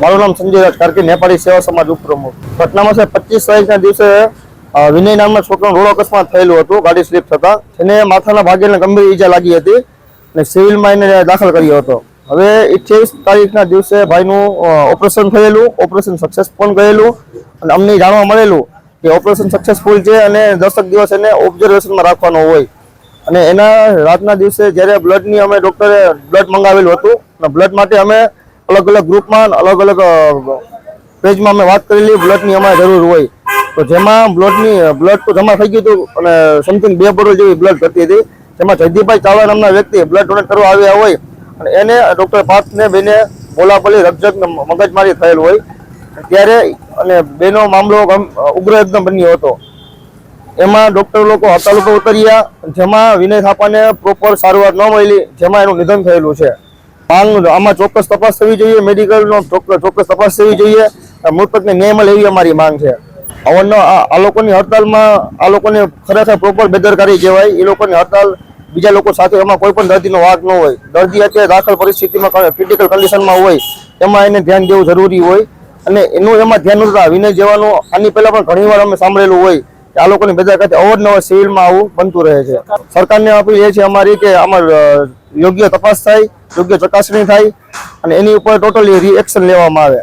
મારું નામ સંજય રાજ કાર્કી, નેપાળી સેવા સમાજ ઉપપ્રમુખ. ઘટનામાં છે 25 તારીખના દિવસે વિનય નામના છોકરાનો રોડ અકસ્માત થયેલું હતું ગાડી સ્લીપ થતા. તેને માથાના ભાગે ગંભીર ઈજા લાગી હતી અને સિવિલમાં એને દાખલ કર્યો હતો. હવે 28 તારીખના દિવસે ભાઈનું ઓપરેશન થયેલું, ઓપરેશન સક્સેસફુલ ગયેલું અને અમને જાણવા મળેલું કે ઓપરેશન સક્સેસફુલ છે અને 10 દિવસ એને ઓબ્ઝર્વેશનમાં રાખવાનો હોય. અને એના રાતના દિવસે જ્યારે બ્લડની અમે ડૉક્ટરે બ્લડ મંગાવેલું હતું અને બ્લડ માટે અમે અલગ અલગ ગ્રુપમાં અલગ અલગ પેજમાં અમે વાત કરેલી બ્લડની અમારે જરૂર હોય. તો જેમાં બ્લડ તો જમા થઈ ગયું હતું અને સમથિંગ 2 બોટલ જેવી બ્લડ ઘટતી હતી. જેમાં જયદીપભાઈ ચાવડા નામના વ્યક્તિ બ્લડ ડોનેટ કરવા આવ્યા હોય અને એને ડૉક્ટર પાર્થને બેને બોલાપલી રકજક મગજમારી થયેલ હોય ત્યારે અને બેનો મામલો ઉગ્ર એકદમ બન્યો હતો. એમાં ડૉક્ટર લોકો હડતાલ ઉપર ઉતર્યા, જેમાં વિનય થાપાને પ્રોપર સારવાર ન મળી, જેમાં એનું નિધન થયેલું છે. આમાં ચોક્કસ તપાસ થવી જોઈએ, મેડિકલનો ચોક્કસ તપાસ થવી જોઈએ, મૃતકને ન્યાય મળે એવી અમારી માંગ છે. આ લોકોની હડતાલમાં આ લોકોને ખરેખર પ્રોપર બેદરકારી કહેવાય. એ લોકોની હડતાલ બીજા લોકો સાથે એમાં કોઈ પણ દર્દીનો વાંક ન હોય. દર્દી અત્યારે દાખલ પરિસ્થિતિમાં ક્રિટિકલ કન્ડિશનમાં હોય, એમાં એને ધ્યાન દેવું જરૂરી હોય અને એનું એમાં ધ્યાન નહોતા. વિનય જવાનું આની પહેલા પણ ઘણીવાર અમે સાંભળેલું હોય કે આ લોકોની બેદરકારી અવારનવાર સિવિલમાં આવું બનતું રહે છે. સરકારને અપીલ એ છે અમારી કે આમાં યોગ્ય તપાસ થાય, યોગ્ય ચકાસણી થાય અને એની ઉપર ટોટલી રિએક્શન લેવામાં આવે.